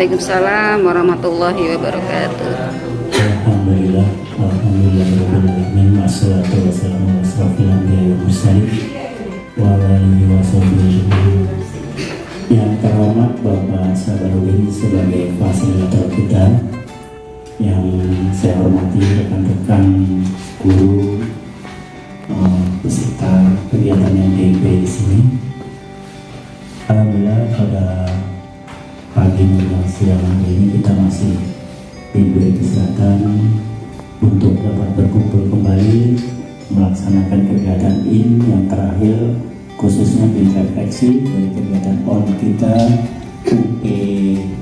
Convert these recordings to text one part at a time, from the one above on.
Waalaikumsalam warahmatullahi wabarakatuh. Alhamdulillah, alhamdulillahirobbilalamin, wassalatu wassalamu ala asrofil anbiya'i wal mursalin wa ala alihi washabihi ajmain. Yang terhormat Bapak Sabarudin sebagai fasilitator kita, yang saya hormati rekan-rekan guru peserta kegiatan yang di sini. Alhamdulillah pada pagi menjelang siang hari ini kita masih diberi kesempatan untuk dapat berkumpul kembali melaksanakan kegiatan ini yang terakhir, khususnya di refleksi dari kegiatan on kita UP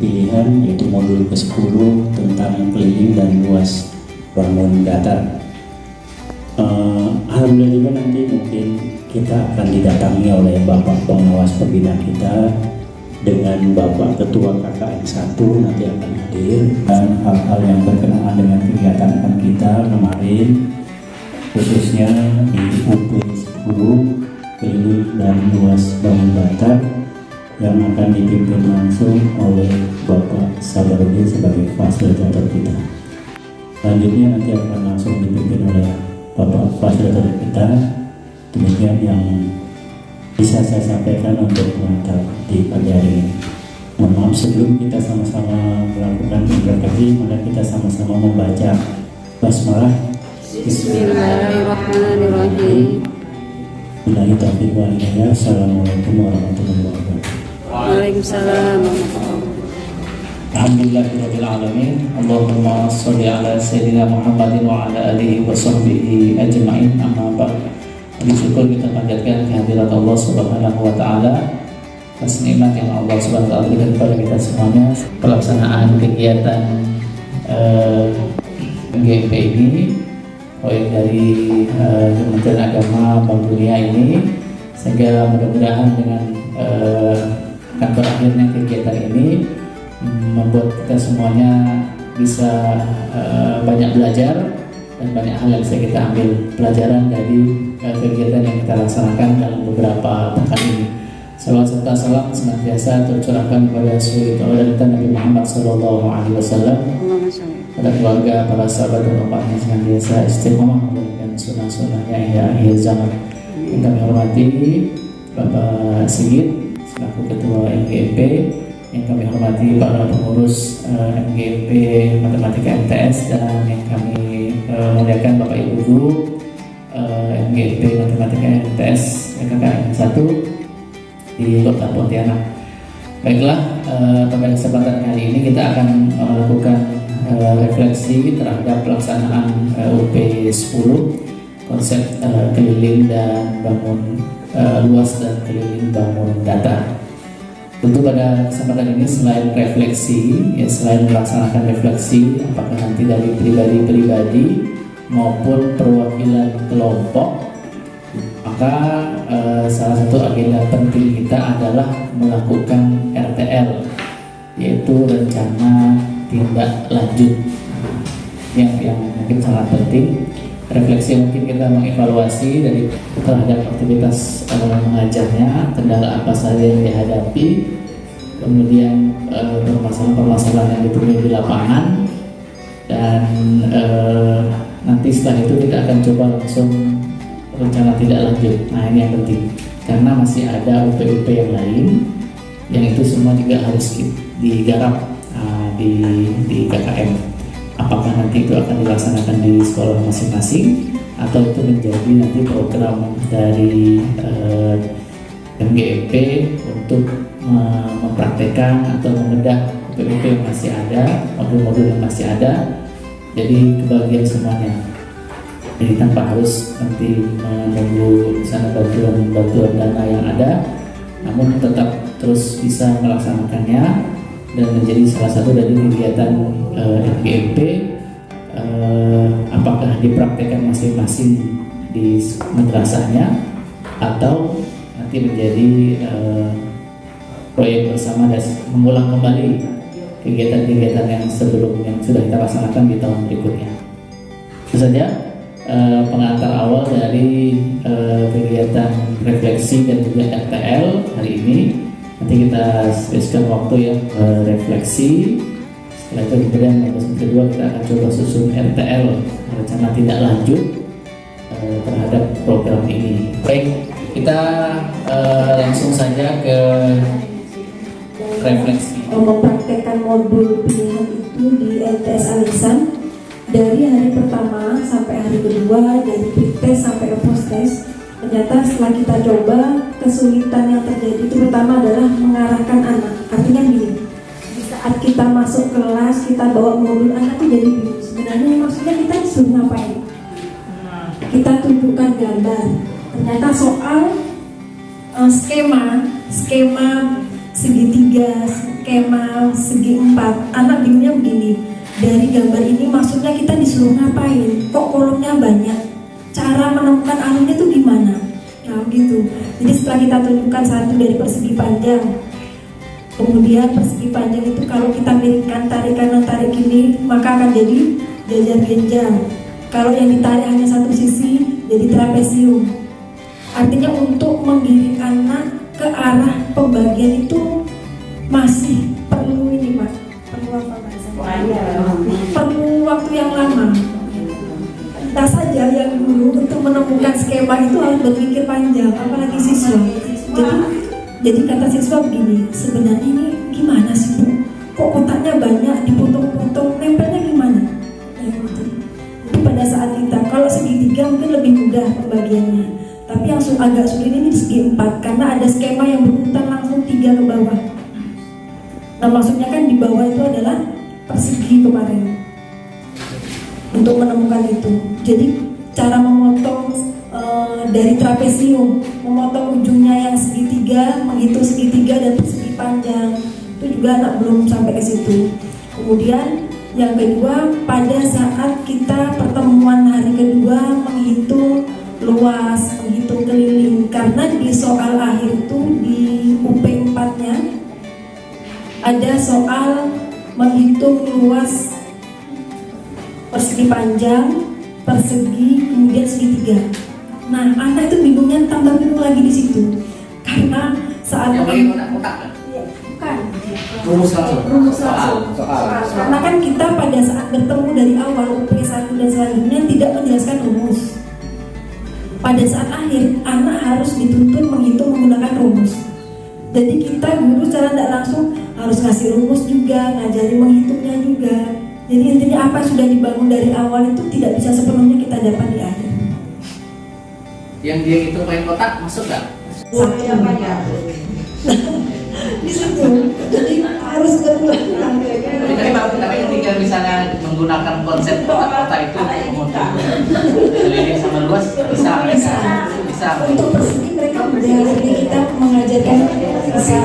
pilihan, yaitu modul ke-10 tentang keliling dan luas bangun datar. Alhamdulillah juga nanti mungkin kita akan didatangi oleh Bapak Pengawas Pembina kita dengan Bapak Ketua KKN 1 nanti akan hadir, dan hal-hal yang berkenaan dengan kegiatan kita kemarin, khususnya di UP 10 keliling dan luas bangun datar yang akan dipimpin langsung oleh Bapak Sabarudin sebagai fasilitator kita. Selanjutnya nanti akan langsung dipimpin oleh Bapak fasilitator kita. Demikian yang bisa saya sampaikan untuk pengantar di pagi hari ini. Mohon maaf sebelum kita sama-sama melakukan refleksi, maka kita sama-sama membaca basmalah. Bismillahirrahmanirrahim. Billahi taufiq wal hidayah. Assalamualaikum warahmatullahi wabarakatuh. Waalaikumsalam. Alhamdulillahirabbil alamin. Allahumma sholli ala sayyidina Muhammadin wa ala alihi wa sahbihi ajmain. Amma ba'd. Syukur kita panjatkan kehadirat Allah Subhanahu wa taala atas nikmat yang Allah Subhanahu wa taala berikan kepada kita semuanya. Pelaksanaan kegiatan MGMP ini, proyek dari Kementerian Agama Bank Dunia ini, sehingga mudah-mudahan dengan akan berakhirnya kegiatan ini membuat kita semuanya bisa banyak belajar dan banyak hal yang bisa kita ambil pelajaran dari kegiatan yang kita laksanakan dalam beberapa pekan ini. Salawat serta salam senantiasa tercurahkan kepada suri tauladan Nabi Muhammad SAW, pada keluarga, para sahabat dan umatnya senantiasa istiqomah memberikan sunnah-sunnahnya hingga akhir zaman. Yang kami hormati Bapak Sigit selaku Ketua MGMP, yang kami hormati para pengurus MGMP Matematika MTS, dan yang kami muliakan Bapak Ibu Guru MGMP Matematika MTS KKN 1 di Kota Pontianak. Baiklah, pada kesempatan kali ini kita akan melakukan refleksi terhadap pelaksanaan UP 10, konsep keliling dan bangun luas dan keliling bangun datar. Tentu pada kesempatan ini selain refleksi, selain melaksanakan refleksi apakah nanti dari pribadi-pribadi maupun perwakilan kelompok, maka salah satu agenda penting kita adalah melakukan RTL, yaitu rencana tindak lanjut yang mungkin sangat penting. Refleksi mungkin kita mengevaluasi dari terhadap aktivitas mengajarnya, kendala apa saja yang dihadapi, kemudian permasalahan-permasalahan yang ditemui di lapangan, dan nanti setelah itu kita akan coba langsung rencana tidak lanjut. Nah, ini yang penting karena masih ada UP-UP yang lain yang itu semua juga harus digarap di KKM. Apakah nanti itu akan dilaksanakan di sekolah masing-masing atau itu menjadi nanti program dari MGMP untuk mempraktekkan atau membedah UP-UP yang masih ada, modul-modul yang masih ada, jadi kebagian semuanya. Jadi tanpa harus nanti menunggu sana bantuan dana yang ada, namun tetap terus bisa melaksanakannya dan menjadi salah satu dari kegiatan MGMP. Apakah dipraktekkan masing-masing di madrasahnya atau nanti menjadi proyek bersama dan mengulang kembali kegiatan-kegiatan yang sebelum yang sudah kita laksanakan di tahun berikutnya. Itu saja pengantar awal dari kegiatan refleksi dan juga RTL hari ini. Nanti kita spesikan waktu ya refleksi. Setelah itu kemudian yang kedua kita akan coba susun RTL, rencana tindak lanjut terhadap program ini. Baik, kita langsung saja ke refleksi. Mempraktekkan modul pilihan itu di LTS Alisan dari hari pertama sampai hari kedua, dari pre-test sampai ke post-test. Ternyata setelah kita coba, kesulitan yang terjadi itu pertama adalah mengarahkan anak. Artinya gini, di saat kita masuk kelas, kita bawa modul, anak itu jadi bingung. Sebenarnya maksudnya kita disuruh ngapain? Kita tunjukkan gambar. Ternyata soal skema segitiga, skema segi empat, anak bingungnya begini. Dari gambar ini maksudnya kita disuruh ngapain? Kok kolomnya banyak? Cara menemukan arahnya tuh gimana? Nah gitu. Jadi setelah kita tunjukkan satu dari persegi panjang, kemudian persegi panjang itu kalau kita miringkan, tarik kanan tarik kiri, maka akan jadi jajar genjang. Kalau yang ditarik hanya satu sisi, jadi trapesium. Artinya untuk menggiring anak ke arah pembagian itu masih perlu ini Mas, perlu apa Mas? Perlu waktu yang lama. Kita saja yang dulu untuk menemukan skema itu harus berpikir panjang, apalagi siswa. Jadi kata siswa begini, sebenarnya ini gimana sih Bu? Kok kotaknya banyak, dipotong-potong, nempelnya gimana? Nah, gitu. Jadi pada saat kita, kalau segitiga mungkin lebih mudah pembagiannya. Tapi yang agak sulit ini di segi 4 karena ada skema yang berurutan langsung 3 ke bawah. Nah maksudnya kan di bawah itu adalah persegi kemarin untuk menemukan itu. Jadi cara memotong dari trapesium, memotong ujungnya yang segitiga, menghitung segitiga dan persegi panjang itu juga anak belum sampai ke situ. Kemudian yang kedua, pada saat kita pertemuan hari kedua menghitung luas, menghitung keliling, karena di soal akhir itu di UP 4-nya ada soal menghitung luas persegi panjang, persegi, kemudian segitiga. Nah, anak itu bingungnya tambah bingung lagi di situ, karena saat bukan rumus langsung. Karena kan kita pada saat bertemu dari awal UP 1 dan selanjutnya tidak menjelaskan rumus. Pada saat akhir, anak harus dituntun menghitung menggunakan rumus. Jadi kita guru secara tidak langsung harus ngasih rumus juga, ngajari menghitungnya juga. Jadi intinya apa yang sudah dibangun dari awal itu tidak bisa sepenuhnya kita dapat di akhir. Yang dia itu main kotak masuk nggak? Di situ, jadi harus berulang. Tapi ketika misalnya menggunakan konsep kotak-kotak itu untuk keliling sama luas bisa. Untuk persegi mereka udah, jadi kita mengajarkan bisa.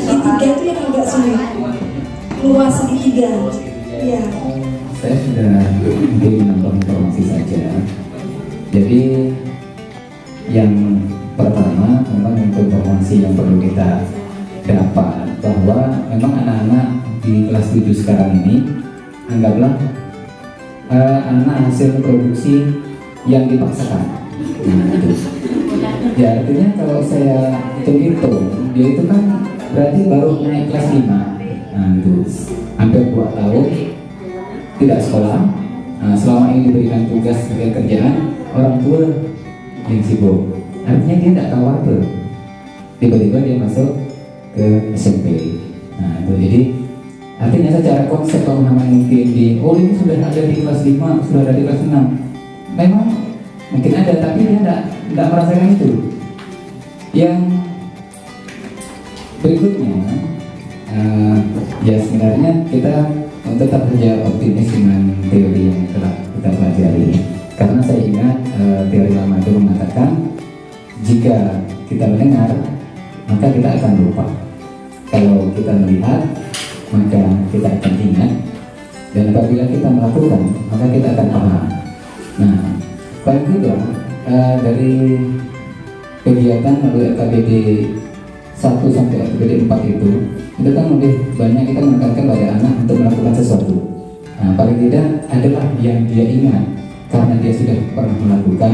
Segitiga itu yang agak sulit. Luas segitiga. Iya. Saya sudah mungkin menambah informasi saja. Jadi yang pertama memang informasi yang perlu kita dapat bahwa memang anak-anak di kelas 7 sekarang ini anggaplah anak hasil produksi yang dipaksakan. Nah itu. Ya artinya kalau saya hitung-hitung dia itu kan berarti baru naik kelas 5. Nah itu hampir 2 tahun tidak sekolah. Nah, selama ini diberikan tugas sebagai kerjaan orang tua yang sibuk. Artinya dia tidak khawatir tiba-tiba dia masuk ke SMP. Nah itu jadi artinya secara konsep pemahaman mungkin di ini sudah ada di kelas 5, sudah ada di kelas 6. Memang mungkin ada, tapi dia tidak merasakan itu. Yang berikutnya ya sebenarnya kita tetap saja optimis dengan teori yang telah kita pelajari. Karena saya ingat teori lama itu mengatakan jika kita mendengar maka kita akan lupa. Kalau kita melihat maka kita akan ingat, dan apabila kita melakukan maka kita akan paham. Nah, paling tidak dari kegiatan melalui LKPD 1 sampai LKPD 4 itu kan lebih banyak kita menekankan pada anak untuk melakukan sesuatu. Nah, paling tidak adalah yang dia ingat, karena dia sudah pernah melakukan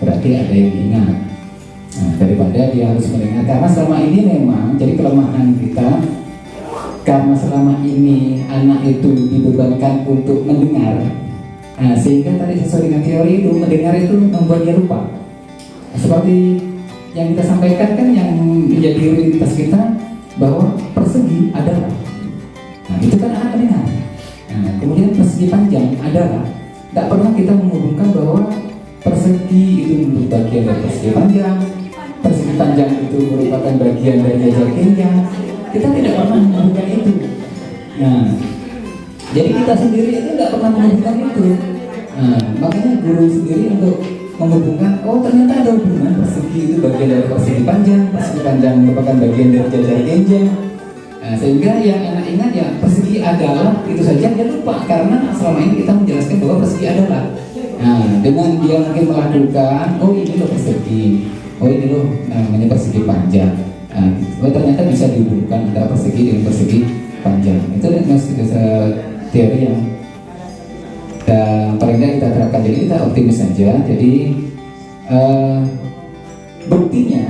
berarti ada yang ingat. daripada dia harus mendengar. Karena selama ini memang jadi kelemahan kita, karena selama ini anak itu dibebankan untuk mendengar, sehingga tadi sesuai dengan teori itu mendengar itu membuat dia lupa. Seperti yang kita sampaikan kan, yang menjadi realitas kita bahwa persegi adalah, itu kan anak mendengar. Kemudian persegi panjang adalah, tidak pernah kita menghubungkan bahwa persegi itu merupakan bagian dari persegi panjang, persegi panjang itu merupakan bagian dari jajar genjang. Kita tidak pernah menghubungkan itu. Jadi kita sendiri itu tidak pernah menghubungkan itu. Makanya guru sendiri untuk menghubungkan, oh ternyata ada hubungan persegi itu bagian dari persegi panjang merupakan bagian dari jajar genjang. Sehingga yang anak ingat ya persegi adalah itu saja, dia lupa karena selama ini kita menjelaskan bahwa persegi adalah. Dengan dia mungkin melakukan, oh ini loh persegi, oh ini loh namanya persegi panjang. Ternyata bisa dihubungkan antara persegi dengan persegi panjang. Itu teori yang paling tidak kita terapkan. Jadi kita optimis saja. Jadi buktinya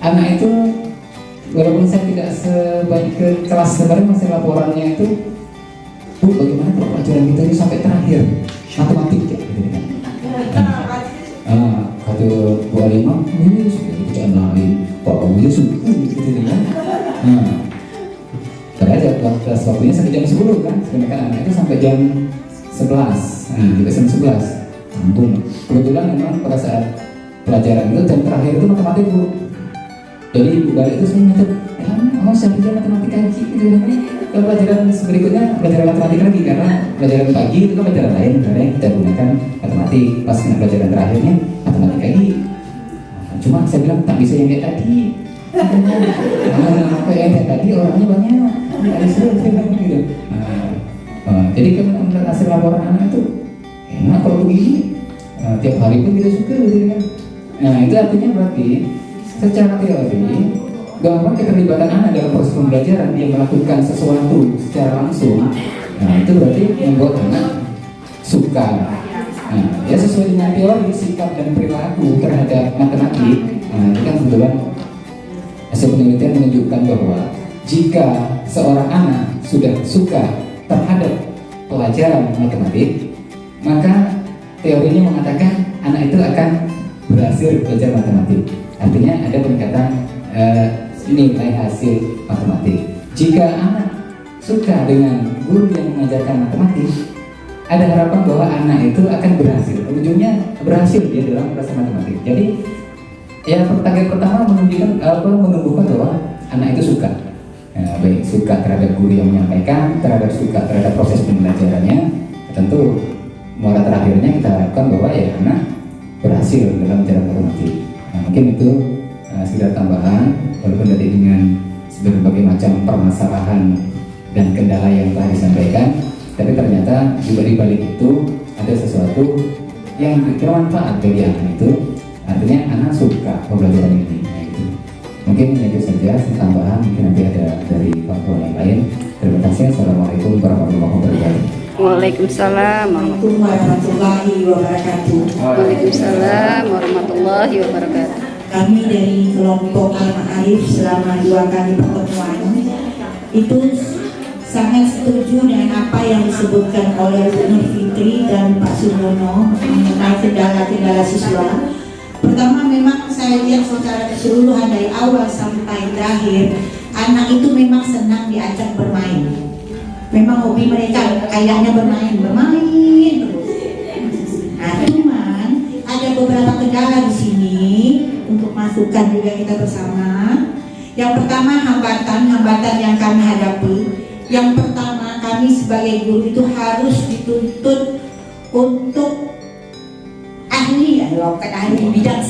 anak itu, walaupun saya tidak sebaik ke kelas sebenarnya, masih laporannya itu, Bu, bagaimana kalau pelajaran kita ini sampai terakhir matematik ya, gitu kan? Kata Bu Alimah, ini sudah bacaan lain, Pak Awi sudah gitu kan? Padahal kelas waktunya sampai jam 10 kan, sedangkan anak itu sampai jam 11, juga jam 11, ampun. Kebetulan memang pada saat pelajaran itu jam terakhir itu matematik Bu. Jadi ibu balik itu saya nyatet, saya belajar matematika lagi gitu kan. Kalau pelajaran berikutnya pelajaran matematika lagi, karena pelajaran pagi itu kan pelajaran lain, karena kita gunakan matematik. Pas pelajaran terakhirnya matematika lagi. Cuma saya bilang tak bisa yang kayak tadi. Apa yang kayak tadi orangnya banyak. Gitu. Jadi menurut hasil laporan anak itu enak kalau begini. Tiap hari pun kita suka gitu kan. Itu artinya berarti secara teori bahwa keterlibatan anak dalam proses pembelajaran, dia melakukan sesuatu secara langsung, itu berarti membuat anak suka. Ya sesuai dengan teori sikap dan perilaku terhadap matematik. Ini kan kebetulan hasil penelitian menunjukkan bahwa jika seorang anak sudah suka terhadap pelajaran matematik, maka teorinya mengatakan anak itu akan berhasil belajar matematik. Artinya ada peningkatan nilai hasil matematik. Jika anak suka dengan guru yang mengajarkan matematik, ada harapan bahwa anak itu akan berhasil. Ujungnya berhasil dia dalam proses matematik. Jadi ya target pertama menumbuhkan bahwa anak itu suka. Baik suka terhadap guru yang menyampaikan, suka terhadap proses pembelajarannya. Tentu muara terakhirnya kita harapkan bahwa ya anak berhasil dalam belajar matematik. Mungkin itu sekedar tambahan, walaupun tadi dengan berbagai macam permasalahan dan kendala yang telah disampaikan, tapi ternyata juga di balik itu ada sesuatu yang bermanfaat bagi anak itu. Artinya anak suka pembelajaran ini. Gitu. Mungkin itu saja tambahan, mungkin nanti ada dari faktor yang lain. Terima kasih. Assalamualaikum warahmatullahi wabarakatuh. Waalaikumsalam warahmatullahi wabarakatuh. Waalaikumsalam warahmatullahi wabarakatuh. Kami dari kelompok Al-Ma'arif selama 2 kali pertemuan itu sangat setuju dengan apa yang disebutkan oleh Bu Nur Fitri dan Pak Sumono mengenai kendala-kendala siswa. Pertama, memang saya lihat secara keseluruhan dari awal sampai terakhir, anak itu memang senang diajak bermain. Memang hobi mereka kayaknya bermain terus. Nah, cuman ada beberapa kendala di sini untuk masukan juga kita bersama. Yang pertama, hambatan yang kami hadapi. Yang pertama, kami sebagai guru itu harus dituntut untuk ahli, bukan ahli bidang,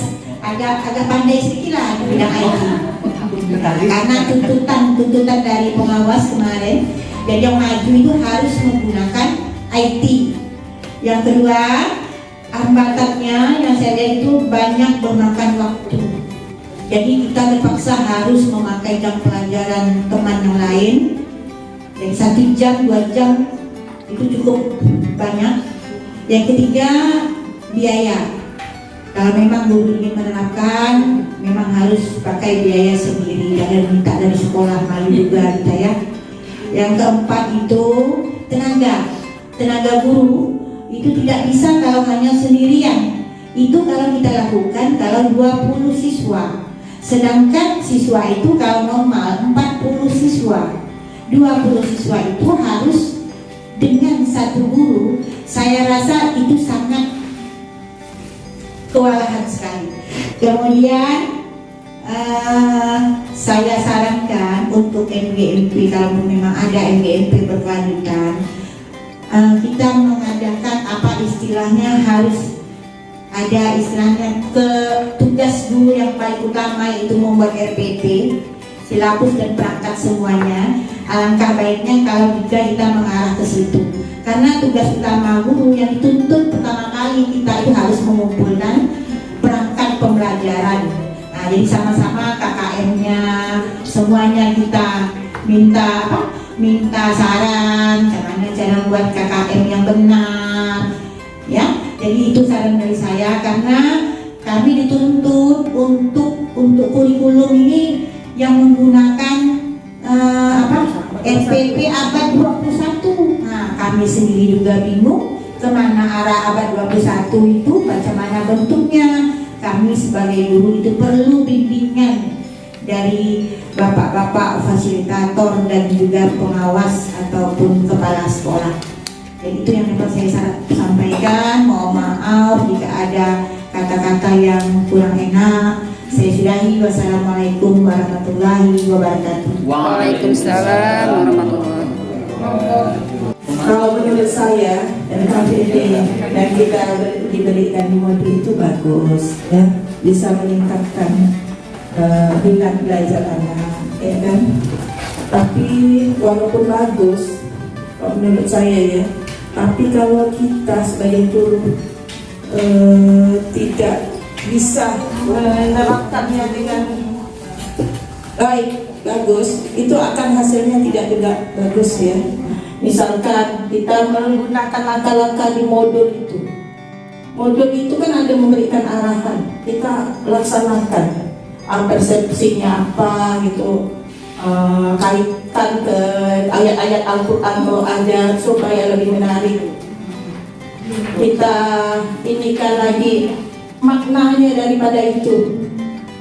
agak pandai sedikit lah di bidang IT. Karena tuntutan dari pengawas kemarin, jadi yang maju itu harus menggunakan IT. Yang kedua, hambatannya yang saya lihat itu banyak memakan waktu. Jadi kita terpaksa harus memakai jam pelajaran teman yang lain. Jadi 1 jam, 2 jam itu cukup banyak. Yang ketiga, biaya. Kalau memang guru ingin menerapkan, memang harus pakai biaya sendiri dan minta dari sekolah, malu juga kita ya. Yang keempat itu tenaga guru itu tidak bisa kalau hanya sendirian. Itu kalau kita lakukan kalau 20 siswa. Sedangkan siswa itu kalau normal 40 siswa. 20 siswa itu harus dengan satu guru. Saya rasa itu sangat kewalahan sekali. Kemudian saya sarankan untuk MGMP, kalau memang ada MGMP berkelanjutan, kita mengadakan apa istilahnya, harus ada istilahnya tugas guru yang paling utama, yaitu membuat RPP, silabus dan perangkat semuanya. Alangkah baiknya kalau juga kita mengarah ke situ, karena tugas utama guru yang dituntut pertama kali kita itu harus mengumpulkan perangkat pembelajaran. Nah, jadi sama-sama KKM-nya semuanya kita minta saran cara buat KKM yang benar, ya. Jadi itu saran dari saya, karena kami dituntut untuk kurikulum ini yang menggunakan SPP abad 21. Nah, kami sendiri juga bingung kemana arah abad 21 itu, bagaimana bentuknya. Kami sebagai guru itu perlu bimbingan dari bapak-bapak fasilitator dan juga pengawas ataupun kepala sekolah. Dan itu yang dapat saya sampaikan. Mohon maaf jika ada kata-kata yang kurang enak. Saya sudahi. Wassalamualaikum warahmatullahi wabarakatuh. Waalaikumsalam warahmatullahi wabarakatuh. Kalau menurut saya dan KPD dan kita diberikan modul itu bagus, ya, bisa meningkatkan minat belajar anak, ya kan. Tapi walaupun bagus, kalau menurut saya ya, tapi kalau kita sebagai guru tidak bisa menerapkannya dengan baik, bagus, itu akan hasilnya tidak juga bagus ya. Misalkan kita menggunakan langkah-langkah di modul itu. Modul itu kan ada memberikan arahan, kita laksanakan. Persepsinya apa gitu, kaitan ke ayat-ayat Al-Quran kalau ada supaya lebih menarik. Kita inikan lagi maknanya daripada itu.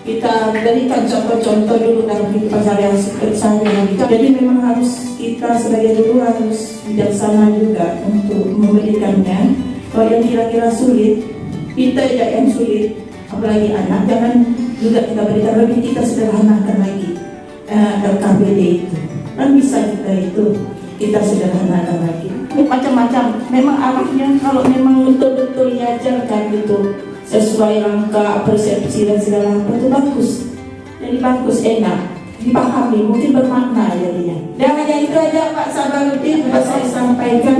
Kita berikan contoh-contoh dulu dalam kehidupan sehari-hari. Jadi memang harus kita sebagai guru harus bijaksana juga untuk memberikannya. Kalau yang kira-kira sulit, kita tidak yang sulit, apalagi anak, jangan juga kita berikan, lebih kita sederhanakan lagi LKPD itu. Kan bisa kita sederhanakan lagi. Macam-macam. Memang arahnya kalau memang betul-betul diajarkan gitu, sesuai rangka persepsi dan segala macam, itu bagus. Jadi bagus, enak dipahami, mungkin bermakna jadinya. Dan hanya itu aja Pak Sabaruddin dapat saya sampaikan.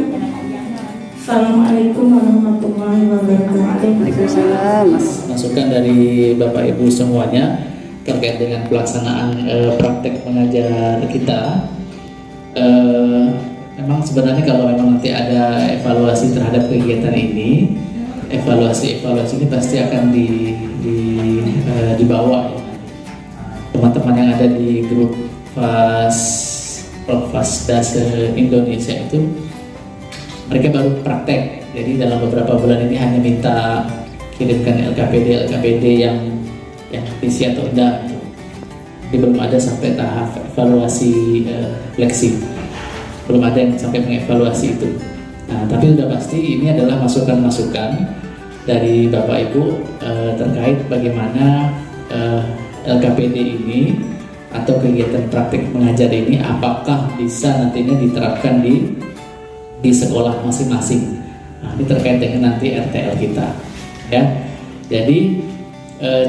Assalamualaikum warahmatullahi wabarakatuh. Waalaikumsalam. Masukan dari Bapak Ibu semuanya terkait dengan pelaksanaan praktek mengajar kita. Memang sebenarnya kalau memang nanti ada evaluasi terhadap kegiatan ini, evaluasi ini pasti akan dibawa ya. Teman-teman yang ada di grup Profasda se-Indonesia itu mereka baru praktek, jadi dalam beberapa bulan ini hanya minta kirimkan LKPD yang visi atau enggak. Jadi belum ada sampai tahap evaluasi fleksi, belum ada yang sampai mengevaluasi itu. Nah, tapi sudah pasti ini adalah masukan-masukan dari Bapak Ibu terkait bagaimana LKPD ini atau kegiatan praktik mengajar ini apakah bisa nantinya diterapkan di sekolah masing-masing. Nah, ini terkait dengan nanti RTL kita, ya. Jadi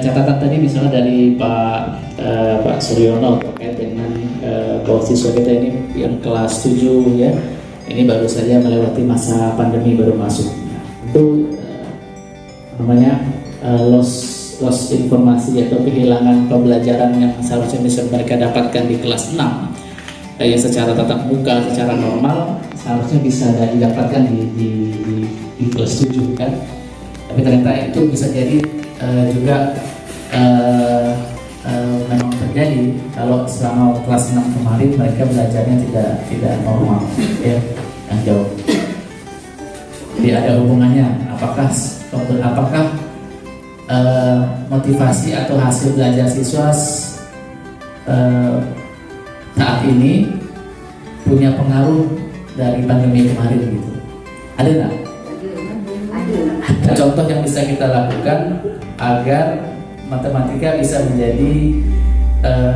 catatan tadi misalnya dari Pak Suryono terkait dengan bahwa siswa kita ini yang kelas 7 ya, ini baru saja melewati masa pandemi, baru masuk. Itu loss informasi atau kehilangan pembelajaran yang seharusnya bisa mereka dapatkan di kelas 6 yang secara tatap muka, secara normal seharusnya bisa didapatkan di kelas 7 kan. Tapi ternyata itu bisa jadi juga memang terjadi kalau selama kelas 6 kemarin mereka belajarnya tidak normal, ya, yang jauh. Jadi ada hubungannya, apakah motivasi atau hasil belajar siswa saat ini punya pengaruh dari pandemi kemarin gitu? Ada nggak? Ada. Contoh yang bisa kita lakukan agar matematika bisa menjadi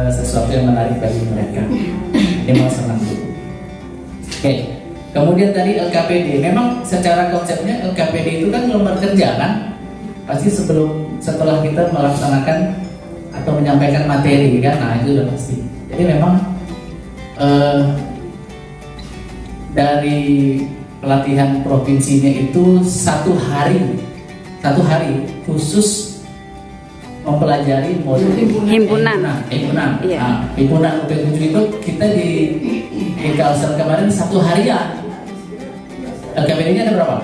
sesuatu yang menarik bagi mereka. Ini mau senang dulu. Oke. Kemudian tadi LKPD, memang secara konsepnya LKPD itu kan lembar kerja kan? Pasti setelah kita melaksanakan atau menyampaikan materi kan, nah itu udah pasti. Jadi memang dari pelatihan provinsinya itu satu hari khusus mempelajari modul Himpunan. Iya. Nah, himpunan UP7 itu kita di Kalsel kemarin 1 harian. LKPD-nya ada berapa?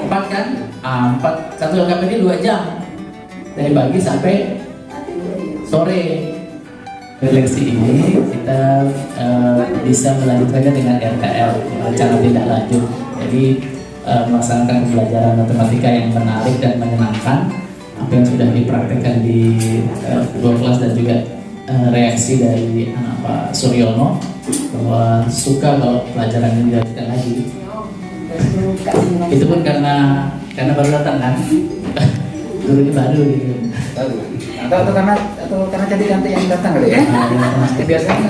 4 kan? 4. Satu LKPD 2 jam dari pagi sampai sore. Seleksi ini kita bisa melanjutkannya dengan RTL, rencana tindak lanjut. Jadi melaksanakan pembelajaran matematika yang menarik dan menyenangkan, apa yang sudah dipraktekkan di kedua kelas dan juga reaksi dari anak Pak Suryono bahwa suka kalau pelajaran ini dilanjutkan lagi. Itu pun karena baru datang kan, gurunya baru gitu. Atau karena cantik-cantik yang datang kali ya? Biasanya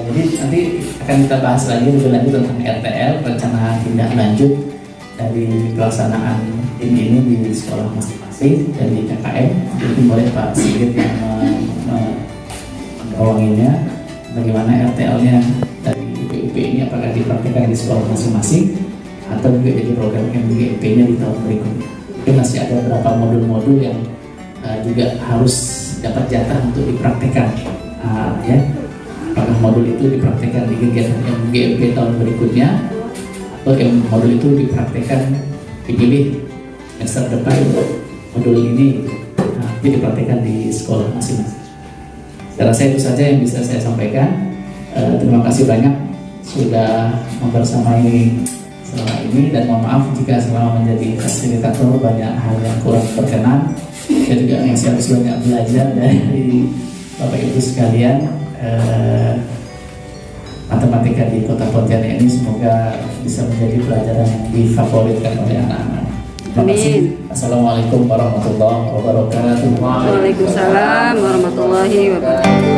jadi nanti akan kita bahas lagi lebih lanjut tentang RTL, rencana tindak lanjut dari pelaksanaan ini di sekolah masing-masing dan di KKM. Jadi boleh Pak Sigit yang menggawanginya, bagaimana RTL-nya dari UP ini apakah dipraktikkan di sekolah masing-masing atau juga jadi program MGP-nya di tahun berikutnya. Mungkin masih ada beberapa modul-modul yang juga harus dapat jatah untuk dipraktikkan, ya. Apakah modul itu dipraktikkan di kegiatan MGP tahun berikutnya atau modul itu dipraktikkan dipilih semester depan modul ini nanti dipraktikkan di sekolah masing-masing. Saya rasa itu saja yang bisa saya sampaikan. Terima kasih banyak sudah membersamai selama ini dan mohon maaf jika selama menjadi fasilitator banyak hal yang kurang berkenan. Saya juga masih harus banyak belajar dari Bapak Ibu sekalian. Matematika di Kota Pontianak ini semoga bisa menjadi pelajaran yang difavoritkan oleh anak-anak. Terima kasih. Assalamualaikum warahmatullahi wabarakatuh. Waalaikumsalam warahmatullahi wabarakatuh.